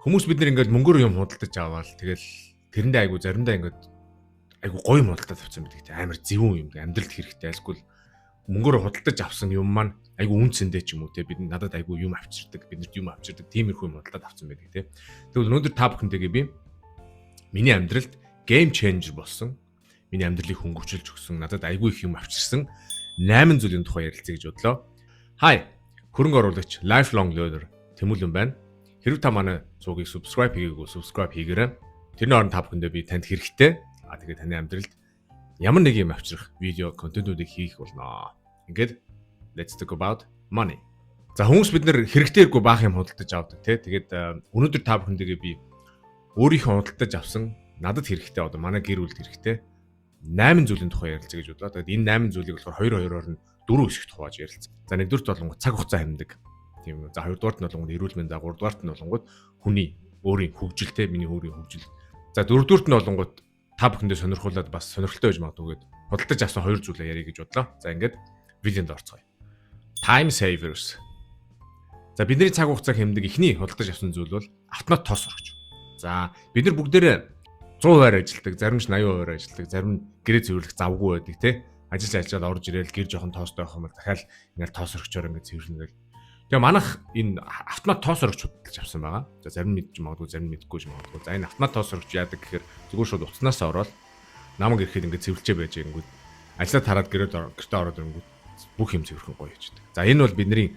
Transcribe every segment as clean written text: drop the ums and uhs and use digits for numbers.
Хүмүүс бид нар ингээд мөнгөөр юм худалдаж аваад тэгэл тэрэндээ айгу заримдаа ингээд айгу гоё юм худалдаж авсан байдаг те амар зөвүүн юм амьдралд хэрэгтэй альгүй мөнгөөр худалдаж авсан юм маань айгу үнцэндээ ч юм уу те бид надад айгу юм авчирдаг биднэрт юм авчирдаг тиймэрхүү юм худалдаж авсан байдаг те. Тэгвэл өнөөдөр та бүхэнтэйгээ би миний амьдралд game changer болсон миний амьдралыг хөнгөвчилж өгсөн надад айгу их юм авчирсан 8 зүйлийн тухай ярилцъя гэж бодлоо. Hi хөрөнгө оруулагч lifelong learner Тэмүүлэн байна. Хэрвээ та манай цугийг subscribe хийгээгүй subscribe хийгээрэй. Тэрний оронд та бүхэндээ би танд хэрэгтэй. Тэгээд таны амьдралд ямар нэг юм авчрах видео контентуудыг хийх болно. Ингээд let's talk about money. За хүмүүс бид нар хэрэгтэйггүй баах юм худалдаж авдаг тий. Тэгээд өнөөдөр та бүхэндээ би өөрийнхөө худалдаж авсан надад хэрэгтэй одоо манай гэр бүлд хэрэгтэй 8 зүйлийн тухай ярилцъя гэж бодлоо. Тэгээд энэ 8 зүйлийг болохоор 2-2-оор нь 4 хэсэгт хувааж ярилцъя. За нэгдүгürt болонгод цаг хугацаа хэмндэг. Тийм үү. За хоёрдугаарт нь болонгод эрүүл мэнд, за гуравдугаарт нь болонгод хүний өөрийн хөгжилтэй миний өөрийн хөгжил. За дөрөвдүгürt нь болонгод та бүхэндээ сонирхуулаад бас сонирхолтой байж магадгүй гээд худалдаж авсан 2 зүйлээ ярих гэж бодлоо. За ингээд видеонд орцгоё. Time savers. За бидний цаг хугацаа хэмндэг ихний худалдаж авсан зүйл бол автомат тоос орогч. За бид нар бүгдээрээ 100% ажилладаг, зарим нь 80% ажилладаг, зарим нь гэрээ цэвэрлэх завгүй байдаг те. Ажиллаж орж ирээл гэр жоохон тоостой байх юм бол дахиад ингээд тоос орогчоор ингээд цэвэрлэнэ гэл. Тэгээ манайх энэ автомат тоос орогч худалдаж авсан байгаа. За зарим мэдж магадгүй, зарим мэдгүй ч магадгүй. За энэ автомат тоос орогч яадаг гэхээр зүгээр шууд утаснаас ороод намайг ирэхэд ингээд цэвэрлжээ байж ирэнгүүт ажиллаад хараад гэртээ ороод ирэнгүүт бүх юм цэвэрхэн гоё хийдэг. За энэ бол бидний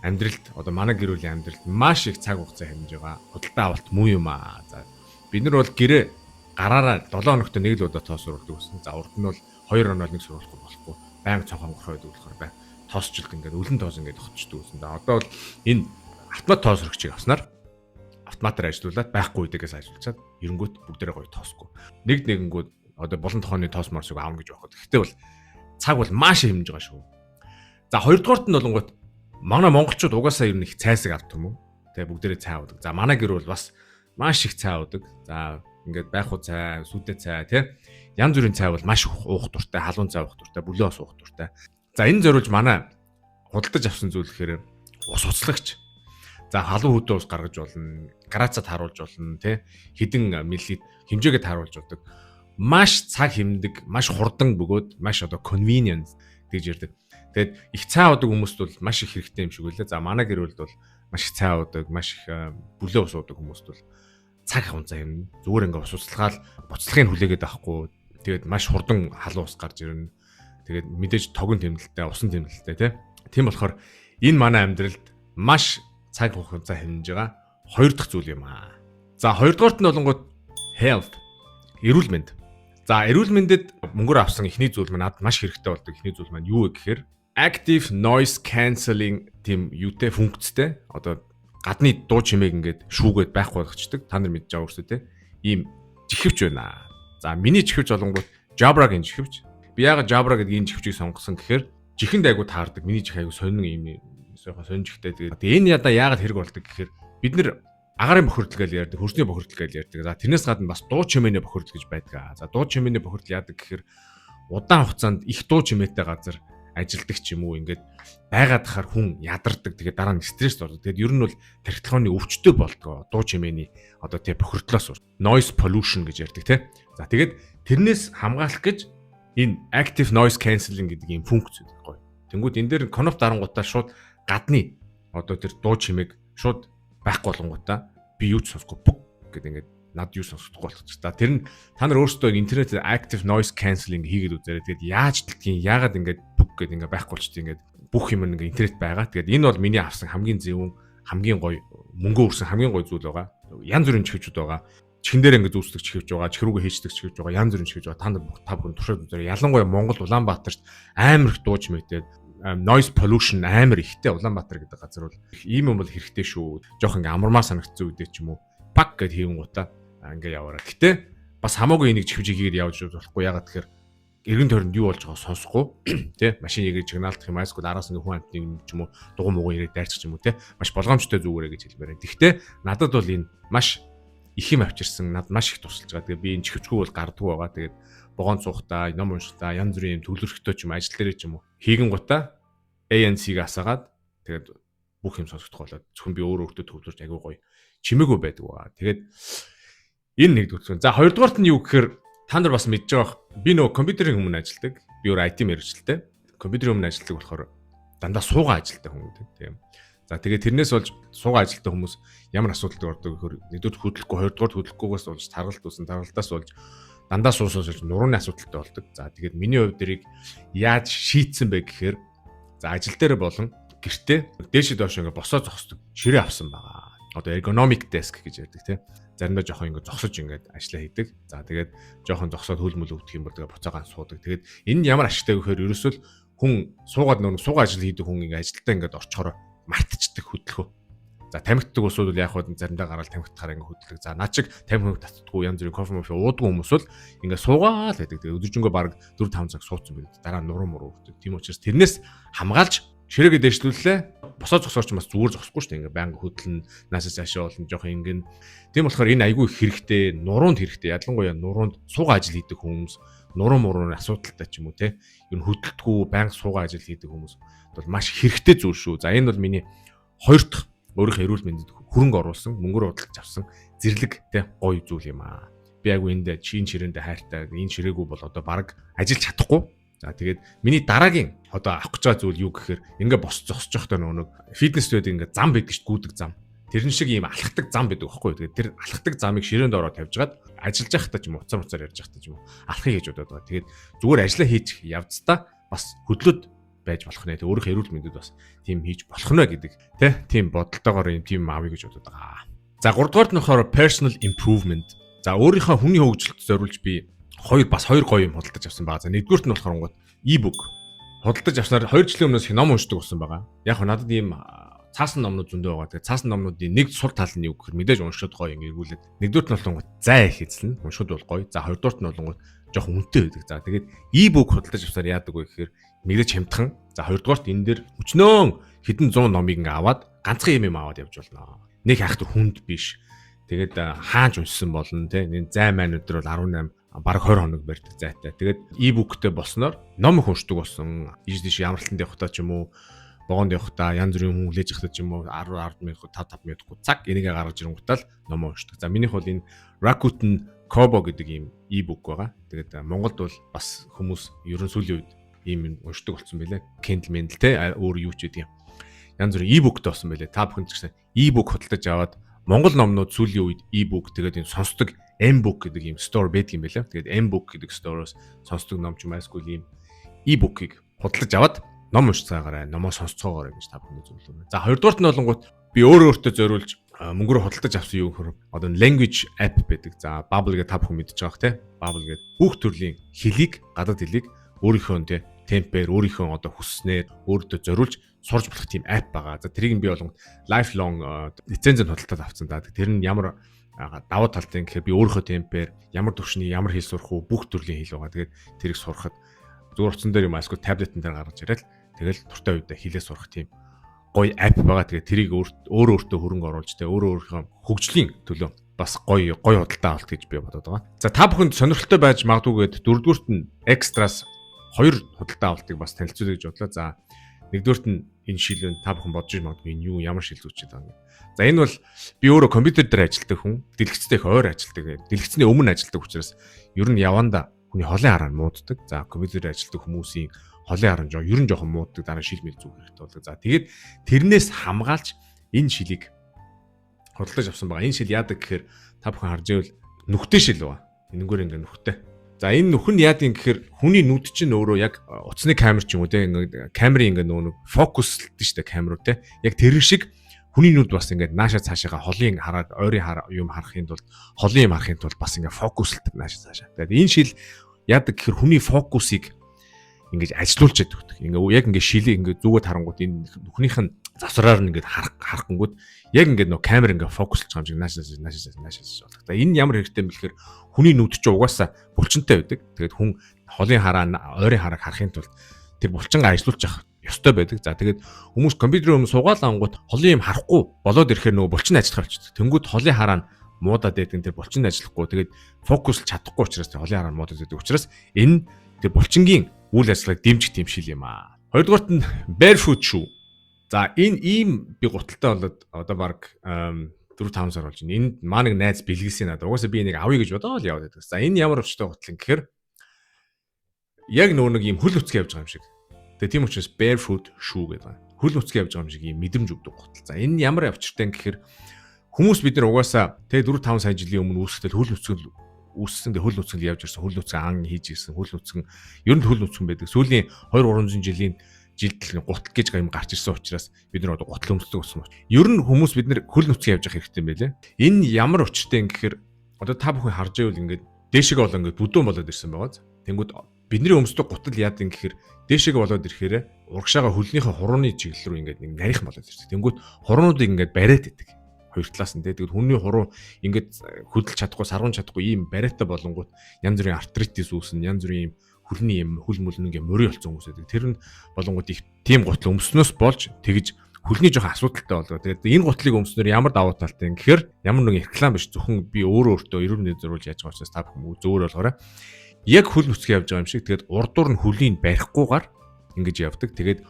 амьдралд одоо манай гэр бүлийн амьдралд маш их цаг хугацаа хэмнэж байгаа. Худалдаа авалт муу юм аа. За бид нар бол гэрээ гараараа 7 хоногт нэг л удаа тоос оруулдаг гэсэн. За урд нь бол 2 хоног нэг сурвалахгүй болохгүй. Байнга цонхон горхоо байдаг болохоор бай. Тоосчлт ингээд өлөн тоос ингээд хотчдөг гэсэн. За одоо бол энэ автомат тоос өргөчийг авснаар автоматар ажиллуулад байхгүй үдэгээс ажиллуулчаад эренгүүт бүгдээрээ гоё тоосгүй. Нэгэнгүүд одоо болон тохооны тоос морсыг аавна гэж байхгүй. Гэхдээ бол цаг бол маш хэмнэж байгаа шүү. За хоёрдугаарт нь болонгот манай монголчууд угаасаа ер нь их цайсаг авдаг юм уу? Тэгээ бүгдээрээ цай уудаг. За манай гэр бол бас маш их цай уудаг. За ингээд байхгүй цай, сүдэ цай тий. Янз бүрийн цай бол маш уух дуртай, халуун цай уух дуртай, бүлээн ус уух дуртай. За энэ зориулж манай худалдаж авсан зүйл гэхээр ус уцлагч. За халуун хөдөө ус гаргаж болно, грацад харуулж болно, тий. Хэдэн миллилит хэмжээгээ тааруулж болдог. Маш цаг хэмндэг, маш хурдан бөгөөд маш одоо convenience гэж ярьдаг. Тэгээд их цай уудаг хүмүүст бол маш их хэрэгтэй юм шиг үлээ. За манай гэр бүлд бол маш их цай уудаг, маш их бүлээн ус уудаг хүмүүст бол цаг хугацаа юм. Зүгээр ингээ ус уцалгаал буцлагыг хүлээгээд авахгүй. Тэгээд маш хурдан халуун ус гарч ирнэ. Тэгээд мэдээж тогон тэмдэлтэй, усан тэмдэлтэй тийм болохоор энэ манай амьдралд маш цаг хугацаа хэмнэж байгаа 2 дахь зүйл юм аа. За 2 дугаарт нь болонгод health эрүүл мэнд. За эрүүл мэндэд мөнгөөр авсан ихний зүйл маань надад маш хэрэгтэй болдог ихний зүйл маань юу вэ гэхээр active noise cancelling тийм юутэй функцтэй одоо гадны дуу чимээг ингээд шүүгээд байхгүй болгочдөг. Та нар мэдж байгаа үстэй те. Ийм чихвч байна. За миний чихвч болонгууд Jabra-гийн чихвч. Би яагаад Jabra гэдэг энэ чихвчийг сонгосон гэхээр чихэнд айгу таардаг. Миний чих айгу сонин юм сонжигтэй. Тэгээд энэ ядаа яагаад хэрэг болдог гэхээр бид нар агарын бохирдол гэж ярьдаг, хөрсний бохирдол гэж ярьдаг. За тэрнээс гадна бас дуу чимээний бохирдол гэж байдаг. За дуу чимээний бохирдол яадаг гэхээр удаан хугацаанд их дуу чимээтэй газар ажилдаг ч юм уу ингээд байгаад хахаар хүн ядардаг. Тэгээд дараа нь стресс ордог. Тэгээд ер нь бол тархитлагын өвчтөй болдгоо. Дуу чимээний одоо тий бохирдлоос noise pollution гэж ярьдаг тий. За тэгээд тэрнээс хамгаалах гэж энэ active noise cancelling гэдэг юм функц байдаг гоё. Тэнгүүд энэ дээр конопт дарангуудаа шууд гадны одоо тэр дуу чимээг шууд байхгүй болгонгуудаа би юу ч сонсохгүй бүг гэдэг ингээд над юу сонсохгүй болчих. За тэр нь та нар өөрсдөө интернет active noise cancelling хийгээд үзээрэй. Тэгээд яаж тэлтгийн яагаад ингээд бүг гэдэг ингээд байхгүй болчих ингээд бүх юм ингээд интернет байгаа. Тэгээд энэ бол миний авсан хамгийн зөвүүн хамгийн гоё мөнгө өрсөн хамгийн гоё зүйл байгаа. Янз бүрийн чихвчүүд байгаа. Чихэн дээр ингээд үүсдэг чихвч байгаа, чихрүүгээ хийчдэг чихвч байгаа, янз бүрийн чихвч байгаа. Та нар та бүхэн туршаад үзээрэй. Ялангуяа Монгол Улаанбаатарт амар их дуу чимээтэй noise pollution амар ихтэй Улаанбаатар гэдэг газар бол ийм юм бол хэрэгтэй шүү. Жоох ингээ амармаа санагдсан үедээ ч юм уу пак гэд хийвэн гутаа ингээ яваараа. Гэтэ бас хамаагүй энийг чихвчийг хийгээд явж болохгүй. Ягаад тэгэхээр эргэн тойронд юу болж байгааг сонсохгүй тий машин яг сигналдах юм эсвэл араас ингээ хүн амтны юм ч юм уу дугуй муугүй ирээд дайрчих ч юм уу тий маш болгоомжтой зүгээрээ гэж хэлмээр. Гэхдээ надад бол энэ маш их юм авчирсан надад маш их тусалж байгаа. Тэгээ би энэ чихвчгүй бол гардгүй байгаа. Тэгээд богоон цухтаа, ном уншихтаа, янз бүрийн юм төвлөрөхтэй ч юм ажил дээр ч юм уу хийгэн гутаа ANC-г асаагаад тэгээд бүх юм сонсогдох болоод зөвхөн би өөрөө өөртөө төвлөрч агүй гоё чимээгүй байдаг ба. Тэгээд энэ нэгдүгээр. За хоёрдугаарт нь юу гэхээр та нар бас мэдж байгаа би нөгөө компьютерийн өмнө ажилладаг. Би өөр IT мэргэжилтэй. Компьютерийн өмнө ажилладаг болохоор дандаа суугаа ажилтдаг хүмүүс тийм. За тэгээд тэрнээс болж суугаа ажилтдаг хүмүүс ямар асуудалд ордог гэхээр нэгдүгээр хөдөлгөхгүй, хоёрдугаар хөдөлгөхгүйгээс болж таргалт үүсэн, таргалтаас болж дандаа суусуулж нурууны асуудалтай болдог. За тэгээд миний хувьд дэрийг яаж шийдсэн бэ гэхээр за ажил дээр болон гэртээ дээшээ доош ингээ босоо зогсдог ширээ авсан байгаа. Одоо ergonomic desk гэж ярьдаг тийм. Заримдаа жоохон ингээ зогсож ингээд ажиллаа хийдэг. За тэгээд жоохон зогсоод хөлмөл өвдөх юм бол тэгээд буцаагаан суудаг. Тэгээд энэ нь ямар ашигтай вэ гэхээр ерөөсөө хүн суугаад нөгөө суугаа ажил хийдэг хүн ингээ ажилдаа ингээд орчхороо мартчихдаг хөдөлгөө. За тамхитдаг усуд бол яг хуу заримдаа гараад тамхитахаар ингээ хөдөлдөг. За над шиг тамхи татдаггүй янз бүрийн кофе мофе ууддаг хүмүүс бол ингээ суугаад байдаг. Тэгээд өдөржингөө баг 4-5 цаг суудсан байдаг. Дараа нь нуруу муруу өвдөг. Тийм учраас тэрнээс хамгаалж ширээгээ дэвшлүүлээ. Босоо зогсоорч бас зүгээр зогсохгүй шүү дээ. Ингээ байнга хөдлөн наасаа цаашаа болон жоохон ингэн. Тийм болохоор энэ айгүй их хэрэгтэй, нуруунд хэрэгтэй. Ялангуяа нуруунд суугаа ажил хийдэг хүмүүс, нуруу муурын асуудалтай ч юм уу те. Юу хөдөлтгүү байнга суугаа ажил хийдэг хүмүүс бол маш хэрэгтэй зүйл шүү. За энэ бол миний хоёр дахь өөрийнхөө эрүүл мэндэд хөрөнгө оруулсан, мөнгөөр худалдаж авсан зэрлэг те гоё зүйл юм аа. Би айгүй энд чин ширээндээ хайртай. Энэ ширээгүй бол одоо баг ажиллаж чадахгүй. За тэгээд миний дараагийн одоо авах гэж байгаа зүйл юу гэхээр ингээ бос зогсож явахдаа нэг фитнес студид ингээ зам байдаг шүү дээ, гүдэг зам. Тэрэн шиг ийм алхахдаг зам байдаг байхгүй. Тэгээд тэр алхахдаг замыг ширээнд ороод тавьжгаад ажиллаж байхдаа ч юм уу уцаар ярьж байхдаа ч юм уу алхахыг гэж бодоод байгаа. Тэгээд зүгээр ажиллаа хийж явцдаа бас хөдлөд байж болох нэ. Тэг өөрийнхөө эрүүл мэндэд бас тийм хийж болох нэ гэдэг тийм бодолтойгоор юм тийм аавь гэж бодоод байгаа. За 3 дугаарт нь болохоор personal improvement. За өөрийнхөө хүний хөгжилд зориулж би хоёр гоё юм худалдаж авсан байгаа. За нэгдүгürt нь болохоор e-book худалдаж авснаар 2 жилийн өмнөөс их ном уншдаг болсон байгаа. Яг хөө надад ийм цаасан номнууд зөндөө байгаа. Тэгээ цаасан номнуудын нэг сул тал нь юу гэхээр мэдээж уншихад гоё юм эргүүлээд. Нэгдүгürt нь болгонгод зай их эзлэн уншихад бол гоё. За хоёрдугаарт нь болгонгод жоохон үнэтэй байдаг. За тэгээд e-book худалдаж авсаар яадаг вэ гэхээр мэдээж хямдхан. За хоёрдугаарт энэ дээр өчнөө хэдэн 100 номыг ингээ аваад ганцхан юм аваад явж болно. Нэг хайхтар хүнд биш. Тэгээд хааж уншсан болно те. Энэ зай маань өдөр бол 18 бараг 20 хоног барьдаг зайтай. Тэгээд e-bookтэй болсноор ном их уншдаг болсон. Ийш ямарлалтанд явахдаа ч юм уу, богонд явахдаа янз бүрийн хүн хүлээж явахдаа ч юм уу 10 минут 5 минутгүй цаг энийгээ гаргаж ирэнгуутаа л ном уншдаг. За минийх бол энэ Rakuten Kobo гэдэг ийм e-book байгаа. Тэгээд Монголд бол бас хүмүүс ерөн сүүлийн үед ийм уншдаг болсон байлээ. Kindle Mindle те өөр юу ч гэдэг юм. Янз бүрийн e-bookтэй болсон байлээ. Та бүхэн ч гэсэн e-book худалдаж аваад Монгол номнууд сүүлийн үед e-book тэгээд энэ сонсдог M-book гэдэг ийм store байдаг юм байлаа. Тэгээд M-book гэдэг store-оос сонсдог ном ч юм эсвэл ийм e-book-ыг худалдаж аваад ном уншцаагаарай, номоо сонсцоогоорой гэж та бүхэн зөвлөмөр. За хоёрдугаарт нь болонгууд би өөртөө зориулж мөнгөөр худалдаж авсан юу гэхээр одоо language app байдаг. За Babbel гэдэг та бүхэн мэдж байгаах те. Babbel гэдэг бүх төрлийн хэлийг, гадаад хэлийг өөрийнхөө темпээр, өөрийнхөө одоо хүснээр өөртөө зориулж сурж болох тийм app байгаа. За тэрийг би болгонд lifelong лицензэнд худалдаад авсан. За тэр нь ямар давуу талтай гэхээр би өөрийнхөө темпээр ямар төвшний ямар хэл сурах уу бүх төрлийн хэл байгаа. Тэгээд тэрийг сурахад зүгээр утсан дээр юм эсвэл таблетэн дээр гаргаж ирэл тэгэл туртай үедээ хэлээ сурах тийм гоё app байгаа. Тэгээд тэрийг өөртөө хөрөнгө оруулж тэ өөрийнхөө хөгжлийн төлөө бас гоё худалдаа авалт гэж би бодоод байгаа. За та бүхэнд сонирхолтой байж магадгүйгээд дөрөвдүгürt нь экстраас 2 худалдаа авалтыг бас танилцуулъя гэж бодлоо. За нэгдүгürt нь энэ шилэн та бүхэн бодож магадгүй энэ юу ямар шил зүйчээд байгаа юм. За энэ бол би өөрөө компьютер дээр ажилладаг хүн, дэлгэцтэй их ойр ажилладаг. Дэлгэцний өмнө ажилладаг учраас ер нь яванда хүний холын хараа мууддаг. За компьютер дээр ажилладаг хүмүүсийн холын хараа ер нь жоохон мууддаг. Дараа шил мэл зүүх хэрэгтэй болдог. За тэгээд тэрнээс хамгаалж энэ шилийг худалдаж авсан байгаа. Энэ шил яадаг гэхээр та бүхэн харж байвал нүхтэй шил байгаа. Энэгээр ингээ нүхтэй. За энэ нүх нь яадаг гэхээр хүний нүд чинь өөрөө яг утасны камер ч юм уу те камерын ингээ нөгөө фокуслдаг шүү дээ камеруу те. Яг тэр шиг хүний нүд бас ингээд наашаа цаашаага холын хараад ойрын юм харахын тулд холын юм харахын тулд бас ингээд фокуслдаг наашаа цаашаа. Тэгээд энэ шил яадаг гэхээр хүний фокусыг ингээд ажилуулж яддаг. Ингээд яг ингээд шилийг ингээд зүгөө харангууд энэ нүхнийх нь завсраар нь ингээд харахгүйд яг ингээд нөө камер ингээд фокуслж байгаа юм шиг наашаа болдог. За энэ ямар хэрэгтэй юм бэ гэхээр хүний нүд ч угаасаа булчинтай байдаг. Тэгээд хүн холын хараа ойрын харааг харахын тулд тэр булчингаа ажилуулж явах ёстой байдаг. За тэгээд хүмүүс компьютерийн өмнө суугаад ангууд холын юм харахгүй болоод ирэхээр нөгөө булчин ажиллах болчихдог. Тэнгүүд холын хараа нь муудаад байдаг. Тэр булчин ажиллахгүй. Тэгээд фокуслж чадахгүй учраас тэр холын хараа нь муудаад байдаг. Учраас энэ тэр булчингийн үйл ажиллагааг дэмжих тийм шил юм аа. Хоёрдугаарт нь barefoot shoe. За энэ ийм би гуталтай болоод одоо баг 4-5 сар болж байна. Энд маа нэг найз бэлгэлсэн надад. Угаасаа би энийг авъя гэж бодоод л яваад байдаг. За энэ ямар өчтэй готлон гэхээр яг нөгөө нэг юм хөл нүцгэн явж байгаа юм шиг. Тэгээ тийм учраас barefoot shoe гэдэг байна. Хөл нүцгэн явж байгаа юм шиг юм мэдрэмж өгдөг готл. За энэ ямар авчиртай гэхээр хүмүүс бид нар угаасаа тэгээ 4-5 сая жилийн өмнө үүсгэтэл хөл нүцгэн үүссэн хөл нүцгэн явж ирсэн, хөл нүцгэн ан хийж ирсэн, хөл нүцгэн ер нь хөл нүцгэн байдаг. Сүүлийн 2-300 жилийн жилдэл гутал гэж юм гарч ирсэн учраас бид нар одоо гутал өмсдөг болсон байна. Ер нь хүмүүс бид нар хөл нүцгэн явж явах хэрэгтэй юм байлээ. Энэ ямар учиртай юм гэхээр одоо та бүхэн харж байвал ингээд дээшээ болоо ингээд бүдүүн болоод ирсэн байгаа. Тэнгүүд бидний өмсдөг гутал яад юм гэхээр дээшээ болоод ирэхээр урагшаага хөлнийхөө хурууны чиглэл рүү ингээд нэг нарийнх болоод ирсэн. Тэнгүүд хуруунуудыг ингээд бариад идэг. Хоёр талаас нь тэгээд хүний хуруу ингээд хөдөлж чадахгүй, сарван чадахгүй ийм бариатай болонгууд янз бүрийн артритис үүснэ, янз бүрийн ийм хөлний юм хөл мөлнөг юм мөрий болсон хүмүүс байдаг. Тэр нь болонгууд их тийм гутал өмснөөс болж тэгж хөлний жоохон асуудалтай болоо. Тэгээд энэ гутлыг өмснөр ямар давуу талтай юм гэхээр ямар нэгэн реклам биш, зөвхөн би өөрөө эрүүл мэндийг зориулж яаж байгаа учраас та бүхэн зөөр болгоорой. Яг хөл нүцгэн явж байгаа юм шиг тэгээд урдуур нь хөлийг барихгүйгээр ингэж явдаг. Тэгээд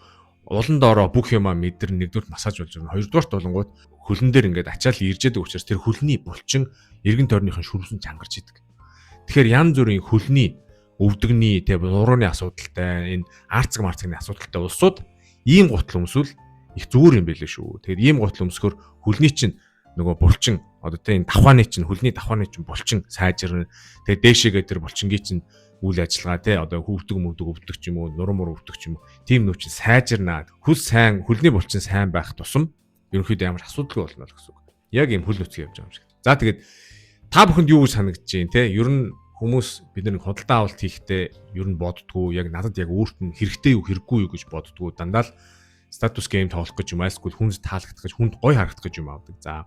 улан доороо бүх юмаа мэдэр нэгдүгээр массаж болж байгаа. Хоёрдугаарт болонгууд хөлн дээр ингээд ачаал ирж яадаг учраас тэр хөлний булчин эргэн тойрныхын шүрвсэн чангарч идэг. Тэгэхээр янз бүрийн хөлний өвдөгний тэг урууны асуудалтай энэ арцэг марцгийн асуудалтай улсууд ийм гутал өмсвөл их зүгээр юм байлээ шүү. Тэгэхээр ийм гутал өмсгөр хөлний чинь нөгөө булчин одоо тэ энэ давхааны чинь хөлний давхааны чинь булчин сайжирна. Тэгээ дээшээгээ тэр булчингийн чинь үйл ажиллагаа тий одоо өвдөг ч юм уу нурам мөр өвдөг ч юм уу тийм нүүч сайжирнаа хөл сайн хөлний булчин сайн байх тусам ерөнхийдөө ямар асуудалгүй болно л гэсэн үг. Яг ийм хөл нүцгэн явж байгаа юм шиг. За тэгээд та бүхэнд юу гэж санагдаж байна те? Ер нь хүмүүс бид нэг худалдаа авалт хийхдээ ер нь боддгоо яг надад яг өөрт нь хэрэгтэй юу хэрэггүй юу гэж боддгоо дандаа л статус гейм тоглох гэж юм эсвэл хүнд таалагдах гэж хүнд гоё харагдах гэж юм авдаг. За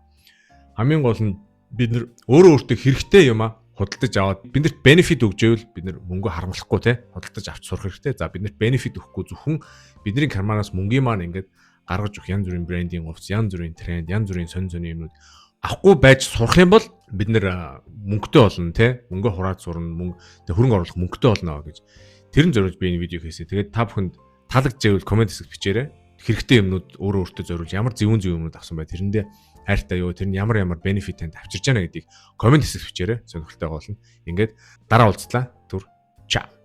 хамгийн гол нь бид нар өөрөө өөртөө хэрэгтэй юм а худалдаж аваад биднэрт бенефит өгж ивэл бид нар мөнгө харамлахгүй те худалдаж авч сурах хэрэгтэй. За биднэрт бенефит өгөхгүй зөвхөн бидний карманаас мөнгөний маань ингээд гаргаж өгөх янз бүрийн брендинг хувьс, янз бүрийн тренд, янз бүрийн сонь юмнууд авахгүй байж сурах юм бол бид нэр мөнгөтэй болно те мөнгө хураад сурна мөнгө хөрөнгө оруулах мөнгөтэй болно гэж тэрэн зориулж би энэ видео хийсэн. Тэгээд та бүхэнд таалагдж байвал комент хэсэгт бичээрэй. Хэрэгтэй юмнууд өөрөө өөртөө зориулж ямар зөвүүн юмнууд авсан бай тэрэндээ хайртай юу тэр нь ямар бенефит танд авчирж байна гэдгийг комент хэсэгт бичээрэй. Сонирхолтой болно. Ингээд дараа уулзлаа. Түр чаа.